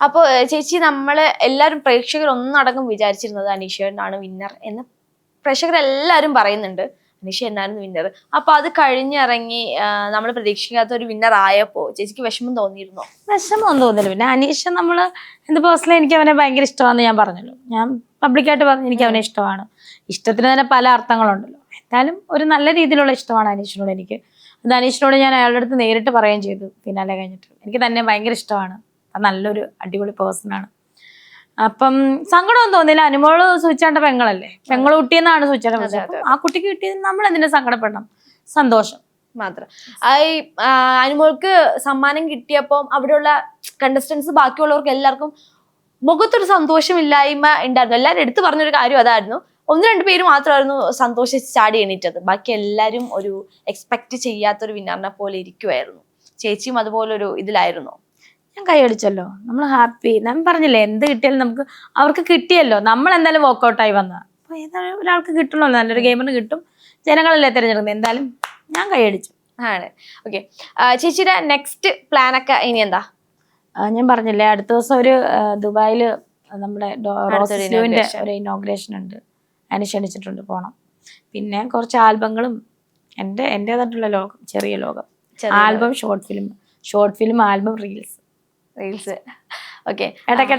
അപ്പോൾ ചേച്ചി നമ്മള് എല്ലാവരും പ്രേക്ഷകർ ഒന്നടങ്കം വിചാരിച്ചിരുന്നത് അനീഷേട്ടനാണ് വിന്നർ എന്ന് പ്രേക്ഷകരെല്ലാരും പറയുന്നുണ്ട്. അനീഷ എന്നായിരുന്നു വിന്നർ. അപ്പൊ അത് കഴിഞ്ഞിറങ്ങി നമ്മൾ പ്രതീക്ഷിക്കാത്ത ഒരു വിന്നർ ആയപ്പോ ചേച്ചിക്ക് വിഷമം തോന്നിയിരുന്നോ? വിഷമമൊന്നും തോന്നില്ല. പിന്നെ അനീഷ നമ്മള് എന്ത് പേഴ്സണലി എനിക്ക് അവനെ ഭയങ്കര ഇഷ്ടമാണെന്ന് ഞാൻ പറഞ്ഞല്ലോ. ഞാൻ പബ്ലിക്കായിട്ട് പറഞ്ഞു എനിക്ക് അവനെ ഇഷ്ടമാണ്. ഇഷ്ടത്തിന് തന്നെ പല അർത്ഥങ്ങളുണ്ടല്ലോ. എന്തായാലും ഒരു നല്ല രീതിയിലുള്ള ഇഷ്ടമാണ് അനീഷിനോട് എനിക്ക്. അത് അനീഷിനോട് ഞാൻ അയാളുടെ അടുത്ത് നേരിട്ട് പറയുകയും ചെയ്തു ഫിനാലെ കഴിഞ്ഞിട്ട്. എനിക്ക് തന്നെ ഭയങ്കര ഇഷ്ടമാണ്. നല്ലൊരു അടിപൊളി പേഴ്സണാണ്. അപ്പം സങ്കടമൊന്നും തോന്നില്ല. അനുമോള് സൂചിച്ചാണ്ട പെങ്ങളല്ലേ, പെങ്ങള് കുട്ടിയെന്നാണ് സൂചിച്ചാണ്ട. ആ കുട്ടിക്ക് കിട്ടിയത് നമ്മൾ എന്തിനാ സങ്കടപ്പെടണം? സന്തോഷം മാത്രം. അനുമോൾക്ക് സമ്മാനം കിട്ടിയപ്പോൾ അവിടെയുള്ള കണ്ടസ്റ്റൻസ് ബാക്കിയുള്ളവർക്ക് എല്ലാവർക്കും മുഖത്തൊരു സന്തോഷമില്ലായ്മ ഉണ്ടായിരുന്നു. എല്ലാവരും എടുത്തു പറഞ്ഞൊരു കാര്യം അതായിരുന്നു. 1-2 പേര് മാത്രമായിരുന്നു സന്തോഷിച്ച് ചാടി എണീറ്റത്. ബാക്കി എല്ലാവരും ഒരു എക്സ്പെക്ട് ചെയ്യാത്തൊരു വിന്നറിനെ പോലെ ഇരിക്കുമായിരുന്നു. ചേച്ചിയും അതുപോലൊരു ഇതിലായിരുന്നു. ഞാൻ കൈയടിച്ചല്ലോ, നമ്മൾ ഹാപ്പി. ഞാൻ പറഞ്ഞില്ലേ എന്ത് കിട്ടിയാലും നമുക്ക് അവർക്ക് കിട്ടിയല്ലോ, നമ്മൾ എന്തായാലും വർക്ക്ഔട്ടായി വന്ന. അപ്പൊ ഏതായാലും ഒരാൾക്ക് കിട്ടണല്ലോ, നല്ലൊരു ഗെയിമിന് കിട്ടും. ജനങ്ങളല്ലേ തിരഞ്ഞെടുക്കുന്നത്. എന്തായാലും ഞാൻ കൈയടിച്ചു. ആണ്. ഓക്കെ, ചേച്ചിയുടെ നെക്സ്റ്റ് പ്ലാനൊക്കെ ഇനി എന്താ? ഞാൻ പറഞ്ഞില്ലേ അടുത്ത ദിവസം ഒരു ദുബായില് നമ്മുടെ റോസിന്റെ ഒരു ഇനോഗ്രേഷൻ ഉണ്ട്. അതിന് ക്ഷണിച്ചിട്ടുണ്ട്, പോണം. പിന്നെ കുറച്ച് ആൽബങ്ങളും എന്റേതായിട്ടുള്ള ലോകം, ചെറിയ ലോകം. Album, short film, album, reels. Okay. ഇടയ്ക്കിടെ